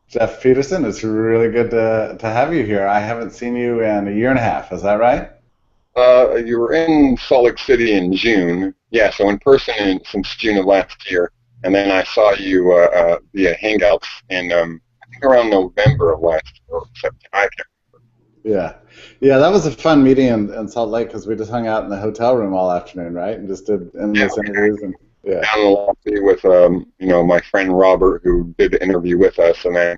Jeff Petersen, it's really good to have you here. I haven't seen you in a year and a half. Is that right? You were in Salt Lake City in June. Yeah, so in person since June of last year. And then I saw you via Hangouts in, I think around November of last year, or September. I can't Yeah. Yeah, that was a fun meeting in Salt Lake because we just hung out in the hotel room all afternoon, right? And just did Yeah, endless interviews and yeah. down the lobby with, my friend Robert, who did the interview with us, and then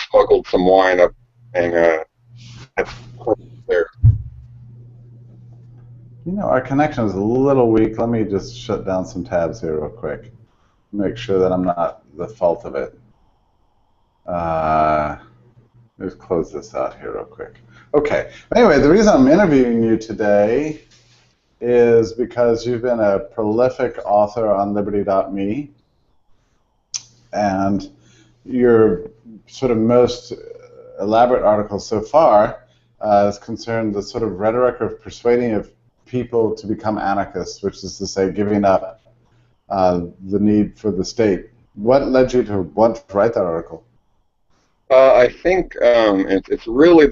smuggled some wine up and had some there. Our connection is a little weak. Let me just shut down some tabs here real quick. Make sure that I'm not the fault of it. Uh, Let's close this out here real quick. Okay. Anyway, the reason I'm interviewing you today is because you've been a prolific author on liberty.me, and your sort of most elaborate article so far is concerned the sort of rhetoric of persuading of people to become anarchists, which is to say giving up the need for the state. What led you to want to write that article? I think it's really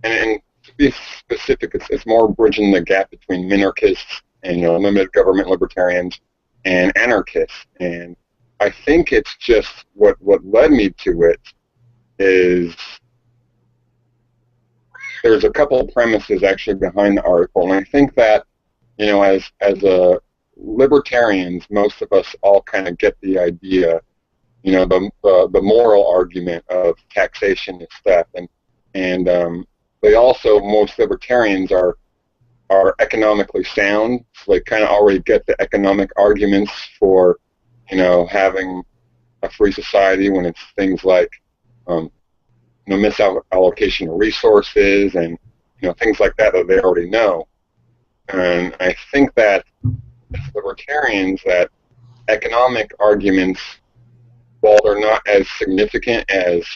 and to be specific, it's more bridging the gap between minarchists and limited government libertarians and anarchists. And I think it's just what led me to it is there's a couple of premises actually behind the article, and I think that as a libertarians, most of us all kind of get the idea, the moral argument of taxation is theft, and they also, most libertarians are economically sound, so they kind of already get the economic arguments for having a free society when it's things like misallocation of resources and things like that they already know. And I think that as libertarians, that economic arguments, while they're not as significant as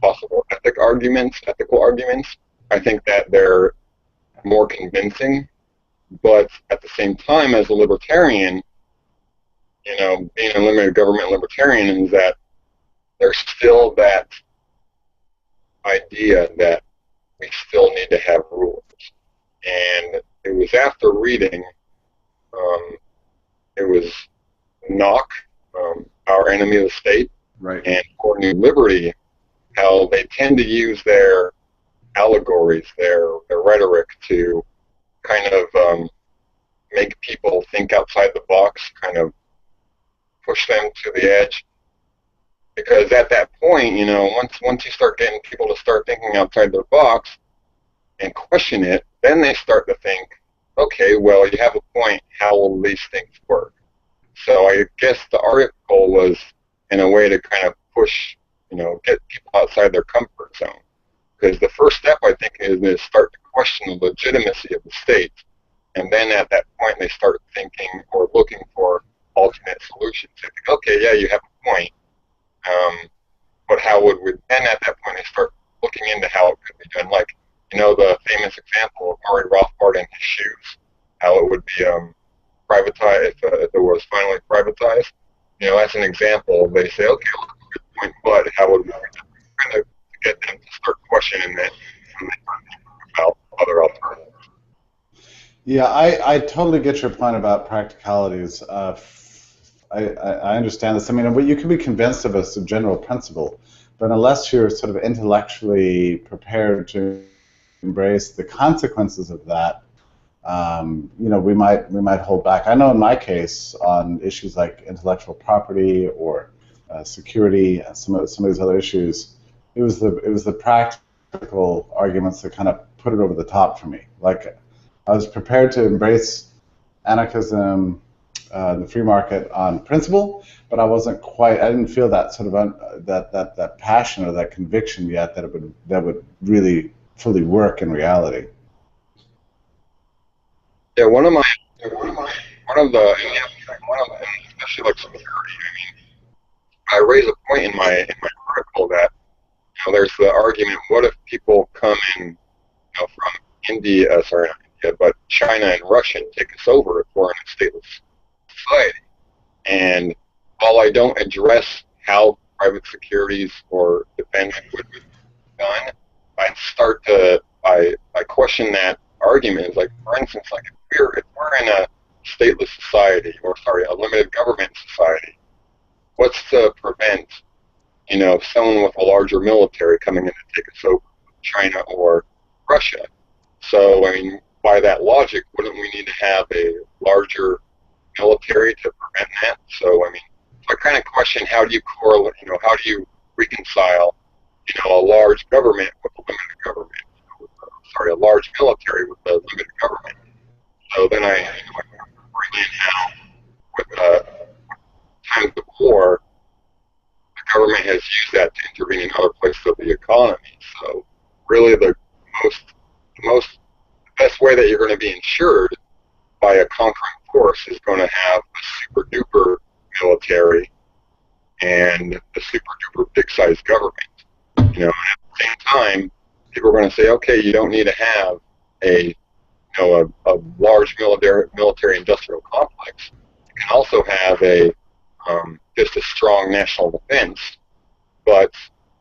possible ethical arguments, I think that they're more convincing. But at the same time, as a libertarian, being a limited government libertarian is that there's still that idea that we still need to have rules. And it was after reading, um, it was Knock, Our Enemy of the State, Right. and For New Liberty, how they tend to use their allegories, their rhetoric to kind of make people think outside the box, kind of push them to the edge. Because at that point, once you start getting people to start thinking outside their box and question it, then they start to think, okay, well, you have a point. How will these things work? So I guess the article was in a way to kind of push, get people outside their comfort zone. Because the first step, I think, is to start to question the legitimacy of the state. And then at that point, they start thinking or looking for alternate solutions. They think, okay, yeah, you have a point. But how would we, then at that point, they start looking into how it could be done. Like, the famous example of Murray Rothbard and his shoes, how it would be privatized if it was finally privatized. As an example, they say, okay, well, that's a good point, but how would we kind of get them to start questioning it and they start thinking about other alternatives? Yeah, I totally get your point about practicalities. I understand this. I mean, you can be convinced of a general principle, but unless you're sort of intellectually prepared to embrace the consequences of that, we might hold back. I know in my case, on issues like intellectual property or security, and some of these other issues, it was the practical arguments that kind of put it over the top for me. Like I was prepared to embrace anarchism, the free market on principle, but I didn't feel that sort of that passion or that conviction yet that would really fully work in reality. Yeah, one of the, and yeah, one of the, and especially like security. I mean, I raise a point in my article that there's the argument: what if people come in, from India, sorry, not India, but China and Russia and take us over if we're in a stateless society? And while I don't address how private securities or defense would be done, I'd start to I question that argument. It's like, for instance, like if we're in a stateless society, or sorry, a limited government society, what's to prevent, someone with a larger military coming in to take us over, China or Russia? So, I mean, by that logic, wouldn't we need to have a larger military to prevent that? So, I mean, I kind of question, how do you correlate, how do you reconcile, a large government with a limited government? Sorry, a large military with a limited government. So then I bring in how, with times of war, the government has used that to intervene in other places of the economy. So really, the best way that you're going to be insured by a conquering force is going to have a super duper military and a super duper big sized government. And at the same time, people are going to say, okay, you don't need to have a large military industrial complex. You can also have just a strong national defense, but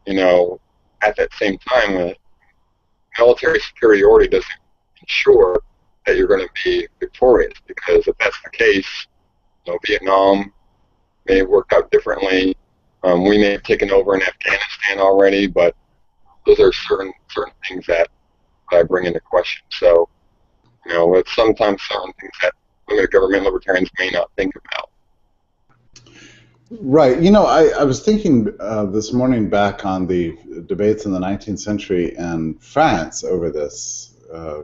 at that same time, military superiority doesn't ensure that you're going to be victorious, because if that's the case, Vietnam may have worked out differently. We may have taken over in Afghanistan already, but those are certain things that I bring into question. So, it's sometimes certain things that limited government libertarians may not think about. Right. I was thinking this morning back on the debates in the 19th century in France over this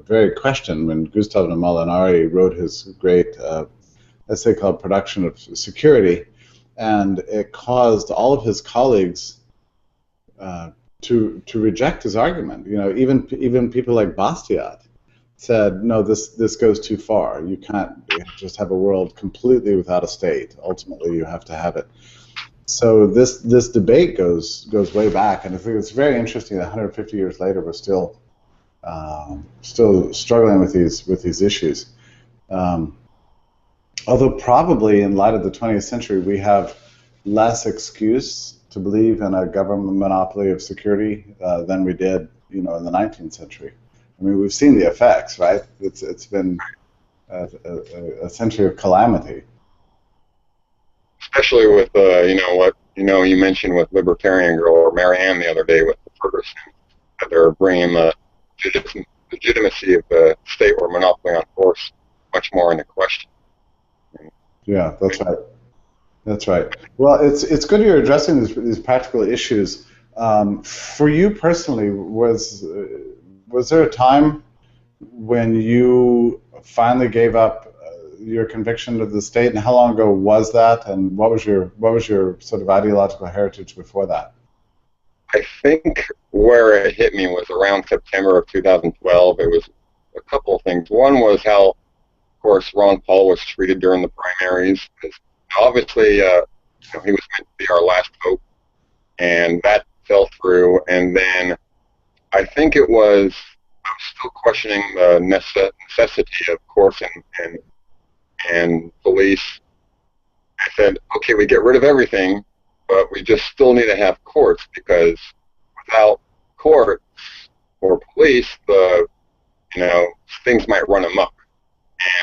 very question, when Gustave de Molinari wrote his great essay called Production of Security, and it caused all of his colleagues to reject his argument. Even people like Bastiat said, no, this goes too far. You can't just have a world completely without a state. Ultimately, you have to have it. So this debate goes way back, and I think it's very interesting that 150 years later we're still struggling with these issues. Although probably in light of the 20th century, we have less excuse to believe in a government monopoly of security than we did, in the 19th century. I mean, we've seen the effects, right? It's been a century of calamity. Especially with what you mentioned with Libertarian Girl or Marianne the other day with Ferguson, that they're bringing the legitimacy of the state or monopoly on force much more into question. Yeah, that's right. That's right. Well, it's good you're addressing these practical issues. For you personally, was there a time when you finally gave up your conviction of the state, and how long ago was that? And what was your sort of ideological heritage before that? I think where it hit me was around September of 2012. It was a couple of things. One was how, of course, Ron Paul was treated during the primaries, because obviously, he was meant to be our last hope, and that fell through. And then I think I was still questioning the necessity of courts and police. I said, okay, we get rid of everything, but we just still need to have courts, because without courts or police, things might run amok.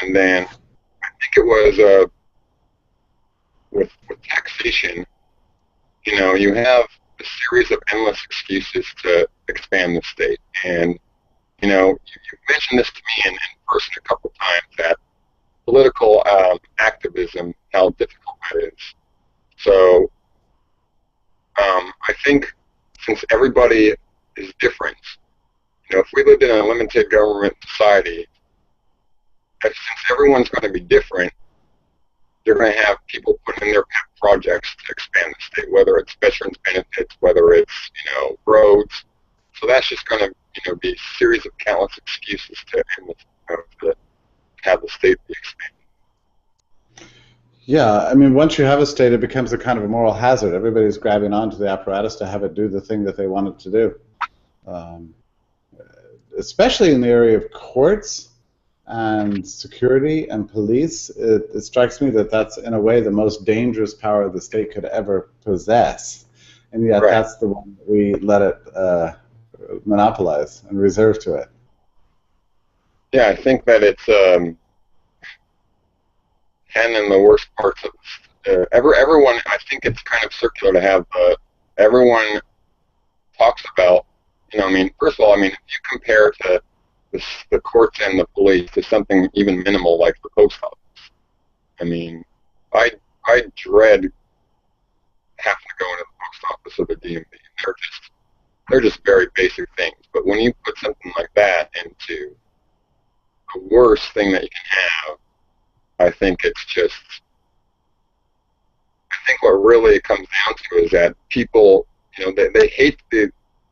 And then I think it was with taxation, you have a series of endless excuses to expand the state. And, you mentioned this to me in person a couple of times, that political activism, how difficult that is. So I think since everybody is different, if we lived in a limited government society, since everyone's going to be different, they're going to have people put in their pet projects to expand the state, whether it's veterans benefits, whether it's, roads. So that's just going to be a series of countless excuses to have the state be expanded. Yeah, I mean, once you have a state, it becomes a kind of a moral hazard. Everybody's grabbing onto the apparatus to have it do the thing that they want it to do. Especially in the area of courts and security and police, it strikes me that that's, in a way, the most dangerous power the state could ever possess. and yet Right. that's the one that we let it monopolize and reserve to it. Yeah, I think that it's and in the worst parts of everyone. I think it's kind of circular to have everyone talks about. I mean, first of all, I mean, if you compare to the courts and the police to something even minimal like the post office, I mean, I I dread having to go into the post office of a DMV. They're just very basic things. But when you put something like that into the worst thing that you can have, I think it's just. I think what really comes down to is that people, they hate the.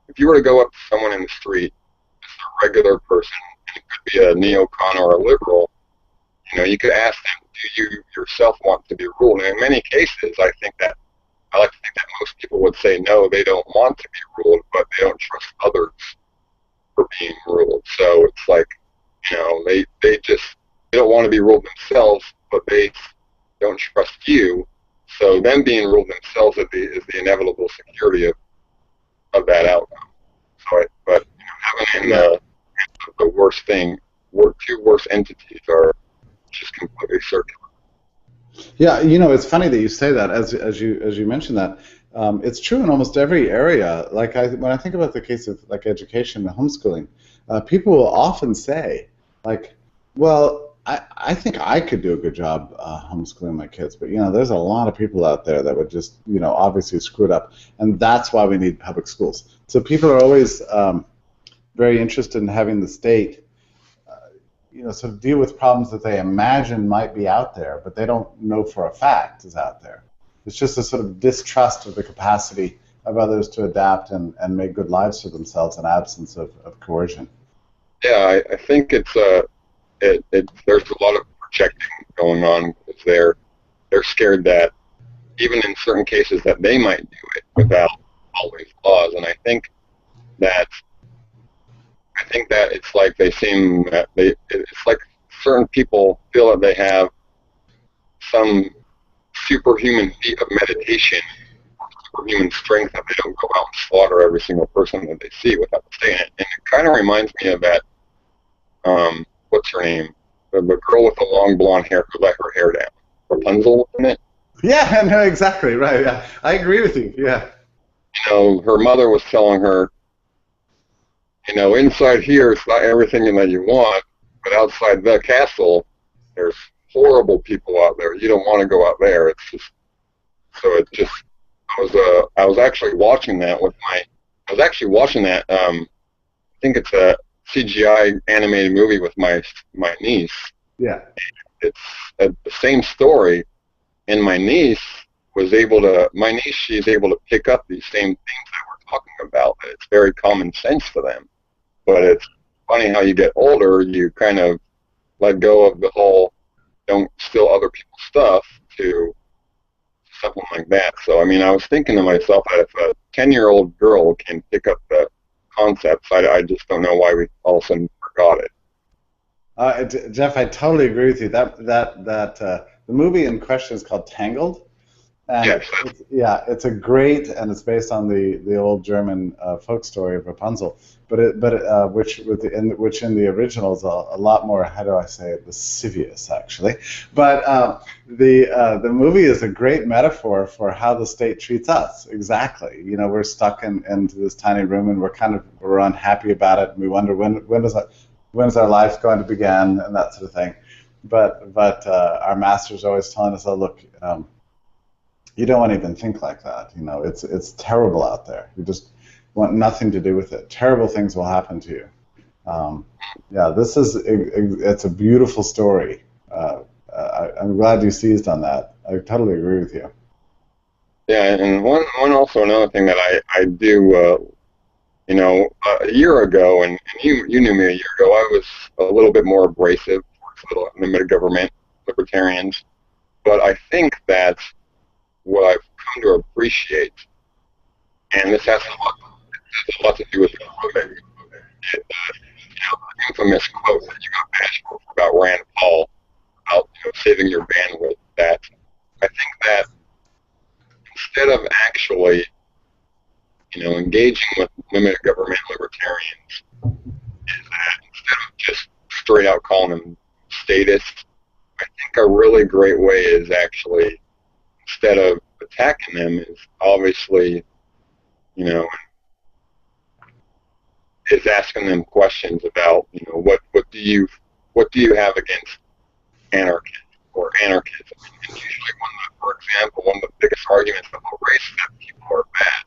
If you were to go up to someone in the street, just a regular person, and it could be a neocon or a liberal, you could ask them, do you yourself want to be ruled? And in many cases, I like to think that most people would say no, they don't want to be ruled, but they don't trust others for being ruled. So it's like, they don't want to be ruled themselves, but they don't trust you. So them being ruled themselves is the inevitable security of that outcome. But having Yeah. the worst thing, two worst entities are just completely circular. Yeah, it's funny that you say that as you mentioned that. It's true in almost every area. Like when I think about the case of like education and homeschooling, people will often say, like, well, I think I could do a good job homeschooling my kids, but there's a lot of people out there that would just obviously screw it up, and that's why we need public schools. So people are always very interested in having the state sort of deal with problems that they imagine might be out there, but they don't know for a fact is out there. It's just a sort of distrust of the capacity of others to adapt and make good lives for themselves in absence of coercion. Yeah, I think there's a lot of projecting going on because they're scared that even in certain cases that they might do it without always laws, and that it's like it's like certain people feel that they have some superhuman feat of meditation, superhuman strength that they don't go out and slaughter every single person that they see without saying it. And it kind of reminds me of that. What's her name? The girl with the long blonde hair who let her hair down. Rapunzel, isn't it? Yeah, no, exactly right. Yeah, I agree with you. Yeah, Her mother was telling her, inside here it's not everything that you want, but outside the castle, there's horrible people out there. You don't want to go out there. It's just so it just. I was actually watching that with my. I was actually watching that. I think it's a CGI animated movie with my niece. yeah, It's the same story, and my niece she's able to pick up these same things that we're talking about. It's very common sense to them. But it's funny how you get older, you kind of let go of the whole don't steal other people's stuff to something like that. So, I mean, I was thinking to myself that if a 10-year-old girl can pick up the concepts, I just don't know why we all of a sudden forgot it. Jeff, I totally agree with you. The movie in question is called Tangled, and Yes, it's a great, and it's based on the old German folk story of Rapunzel, which in the original is a lot more, how do I say it, lascivious actually, but the movie is a great metaphor for how the state treats us. Exactly, we're stuck into this tiny room, and we're unhappy about it, and we wonder when's our life going to begin, and that sort of thing. But our master's always telling us, oh look. You don't want to even think like that. It's terrible out there. You just want nothing to do with it. Terrible things will happen to you. Yeah, it's a beautiful story. I'm glad you seized on that. I totally agree with you. yeah, and also another thing that I do, a year ago, and you knew me a year ago, I was a little bit more abrasive towards the limited government libertarians, but I think that what I've come to appreciate, and this has a lot to do with the COVID, the infamous quote that you got bashed for about Rand Paul, about saving your bandwidth, that I think that instead of actually engaging with limited government libertarians is that instead of just straight out calling them statists, I think a really great way is actually, instead of attacking them, is obviously, is asking them questions about, what do you have against anarchy or anarchism? And usually, for example, one of the biggest arguments that they'll raise is that people are bad.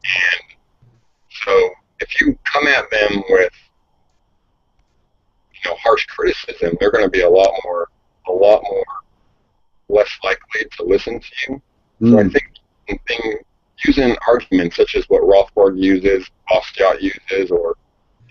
And so, if you come at them with, harsh criticism, they're going to be a lot more less likely to listen to you. So I think using arguments such as what Rothbard uses, Bastiat uses, or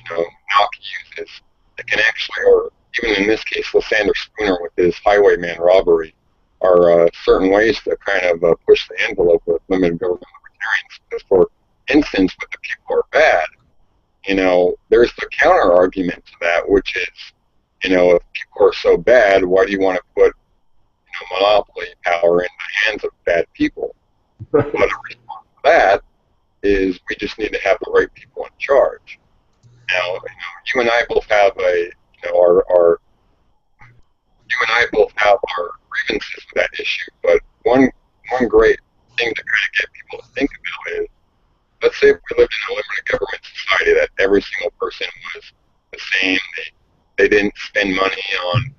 Knock uses, that can actually, or even in this case, Lysander Spooner with his highwayman robbery, are certain ways to kind of push the envelope with limited government libertarians. Because, for instance, with the people are bad, there's the counter argument to that, which is, if people are so bad, why do you want to put monopoly power in the hands of bad people? But a response to that is we just need to have the right people in charge. Now, you and I both have our grievances with that issue. But one great thing to kind of get people to think about is, let's say if we lived in a limited government society that every single person was the same. They didn't spend money on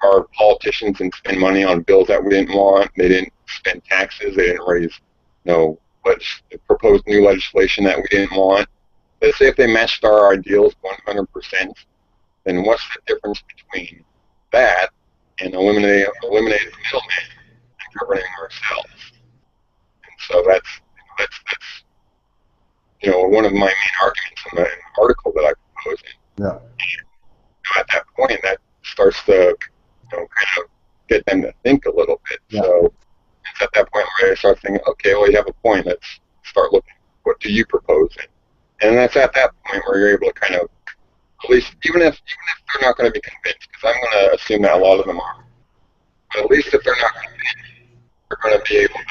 our politicians didn't spend money on bills that we didn't want. They didn't spend taxes. They didn't raise propose new legislation that we didn't want. Let's say if they matched our ideals 100%, then what's the difference between that and eliminating the middleman and governing ourselves? And so that's one of my main arguments in the article that I proposed. Yeah. And, at that point, that starts to kind of get them to think a little bit. Yeah. So it's at that point where I start thinking, okay, well, you have a point. Let's start looking. What do you propose? And that's at that point where you're able to kind of, at least, even if they're not going to be convinced, because I'm going to assume that a lot of them are, but at least if they're not convinced, they're going to be able to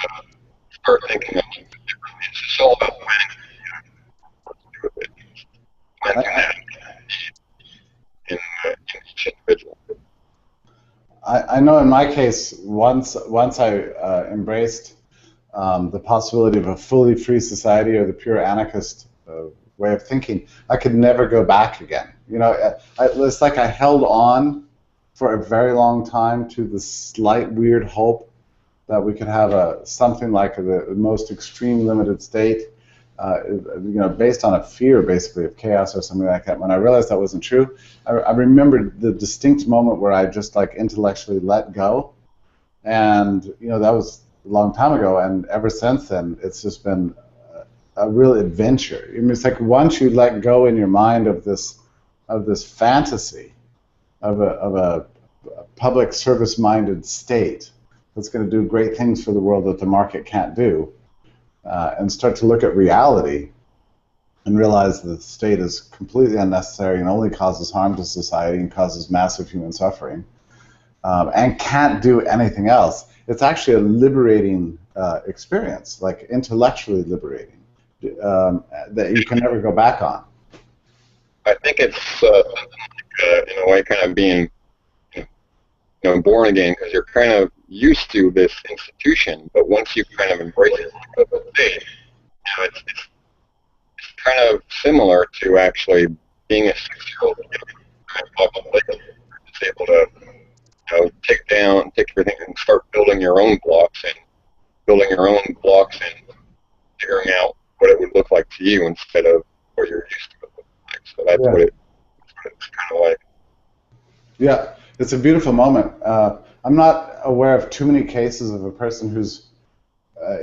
start thinking a little bit differently. It's just all about planning what to do with it. Planting that in each individual. I know in my case, once I embraced the possibility of a fully free society or the pure anarchist way of thinking, I could never go back again. It's like I held on for a very long time to the slight weird hope that we could have something like the most extreme limited state, based on a fear basically of chaos or something like that. When I realized that wasn't true, I remembered the distinct moment where I just intellectually let go, and that was a long time ago, and ever since then it's just been a real adventure. It's like once you let go in your mind of this fantasy of a public service-minded state that's going to do great things for the world that the market can't do, and start to look at reality and realize that the state is completely unnecessary and only causes harm to society and causes massive human suffering, and can't do anything else. It's actually a liberating experience, intellectually liberating, that you can never go back on. I think it's in a way kind of being born again, because you're kind of used to this institution, but once you kind of embrace it as a state, it's kind of similar to actually being a 6-year-old just able to take everything and start building your own blocks and figuring out what it would look like to you instead of what you're used to it looking like. So that's what it's kind of like. Yeah, it's a beautiful moment. I'm not aware of too many cases of a person who's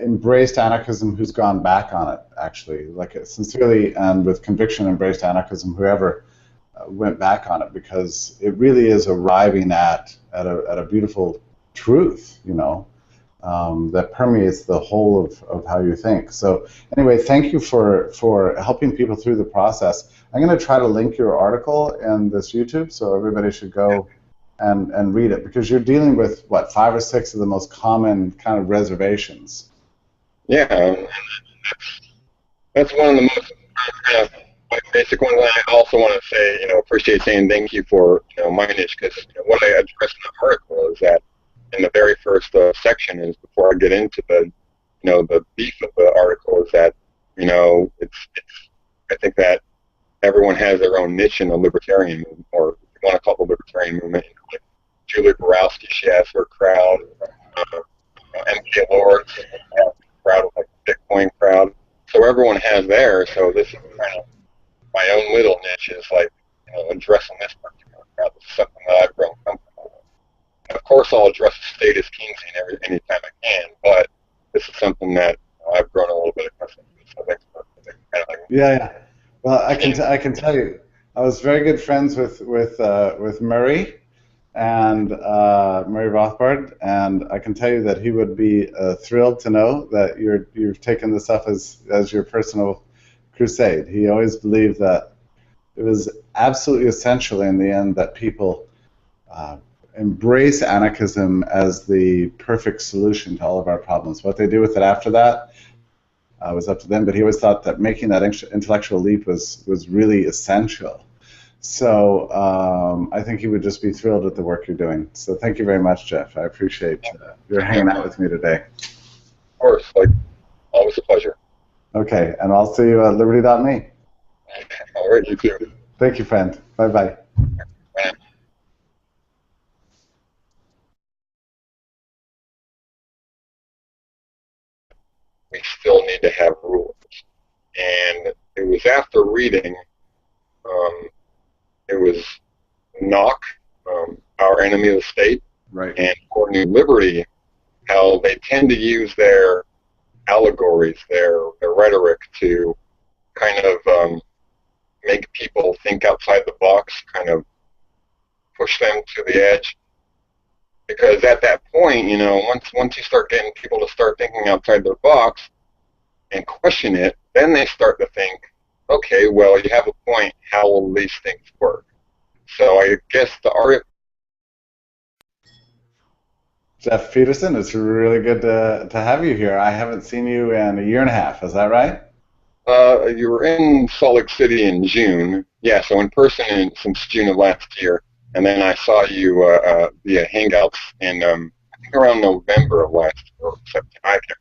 embraced anarchism who's gone back on it, actually. Sincerely and with conviction embraced anarchism, whoever went back on it, because it really is arriving at a beautiful truth, that permeates the whole of how you think. So anyway, thank you for helping people through the process. I'm going to try to link your article in this YouTube, so everybody should go and read it, because you're dealing with, 5 or 6 of the most common kind of reservations Yeah, and that's one of the most kind of basic ones. And I also want to say, appreciate saying thank you for, Minish, because what I addressed in the article is that in the very first section is before I get into the beef of the article is that, I think that everyone has their own niche in the libertarian movement, or if you want to call it the libertarian movement. Like Julie Borowski, she has her crowd. MK Lords, crowd, like the Bitcoin crowd. So everyone has theirs. So this is kind of my own little niche is like, addressing this particular crowd. This is something that I've grown comfortable with. And of course, I'll address the status Keynesian anytime I can, but this is something that I've grown a little bit accustomed to. So thanks for kind of like, Yeah. Well, I can tell you, I was very good friends with Murray and Murray Rothbard, and I can tell you that he would be thrilled to know that you've taken this up as your personal crusade. He always believed that it was absolutely essential in the end that people embrace anarchism as the perfect solution to all of our problems. What they do with it after that was up to them, but he always thought that making that intellectual leap was really essential. So I think he would just be thrilled with the work you're doing. So thank you very much, Jeff. I appreciate your hanging out with me today. of course, like, always a pleasure. Okay, and I'll see you at liberty.me. All right, you too. Thank you, friend. Bye-bye. Bye. We still need to have rules. And it was after reading, it was Knock, Our Enemy of the State, Right. and For New Liberty, how they tend to use their allegories, their rhetoric to kind of make people think outside the box, kind of push them to the edge. Because at that point, once you start getting people to start thinking outside their box and question it, then they start to think, okay, well, you have a point. How will these things work? So I guess the article. Jeff Petersen, it's really good to have you here. I haven't seen you in a year and a half. Is that right? You were in Salt Lake City in June. Yeah, so in person since June of last year. And then I saw you via Hangouts in, I think, around November of last year, or September. I can't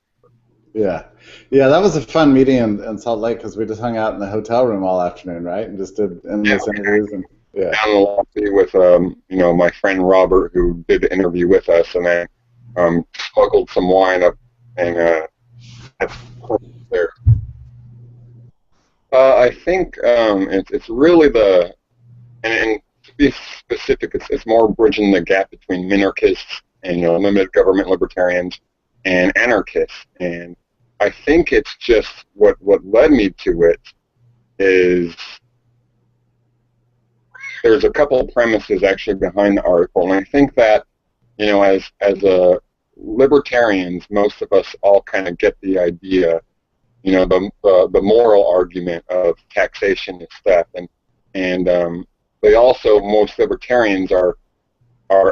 Yeah. Yeah, that was a fun meeting in Salt Lake because we just hung out in the hotel room all afternoon, right? And just did endless interviews. And yeah. Down the lobby with, my friend Robert, who did the interview with us, and then smuggled some wine up and there. I think it's really and to be specific, it's more bridging the gap between minarchists and limited government libertarians and anarchists. And I think it's just what led me to it is there's a couple of premises actually behind the article, and I think that as libertarians, most of us all kind of get the idea, the moral argument of taxation is theft, and they also, most libertarians are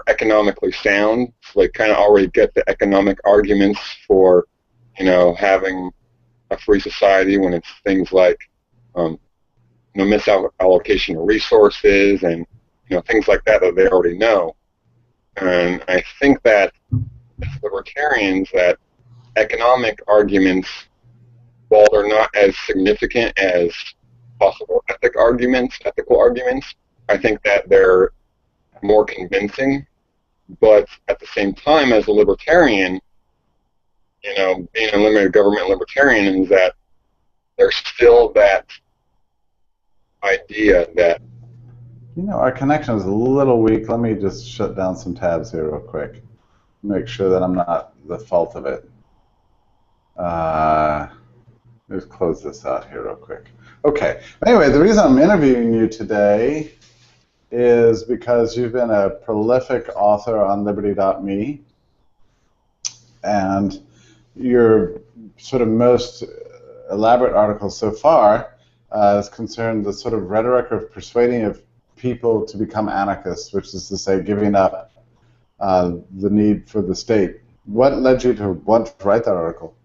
economically sound, so they kind of already get the economic arguments for having a free society when it's things like misallocation of resources and things like that they already know. And I think that as libertarians, that economic arguments, while they're not as significant as possible ethical arguments, I think that they're more convincing. But at the same time, as a libertarian, being a limited government libertarian, is that there's still that idea that Our connection is a little weak. Let me just shut down some tabs here real quick. Make sure that I'm not the fault of it. Let's close this out here real quick. Okay. Anyway, the reason I'm interviewing you today is because you've been a prolific author on liberty.me, and your sort of most elaborate article so far is concerned the sort of rhetoric of persuading of people to become anarchists, which is to say giving up the need for the state. What led you to want to write that article?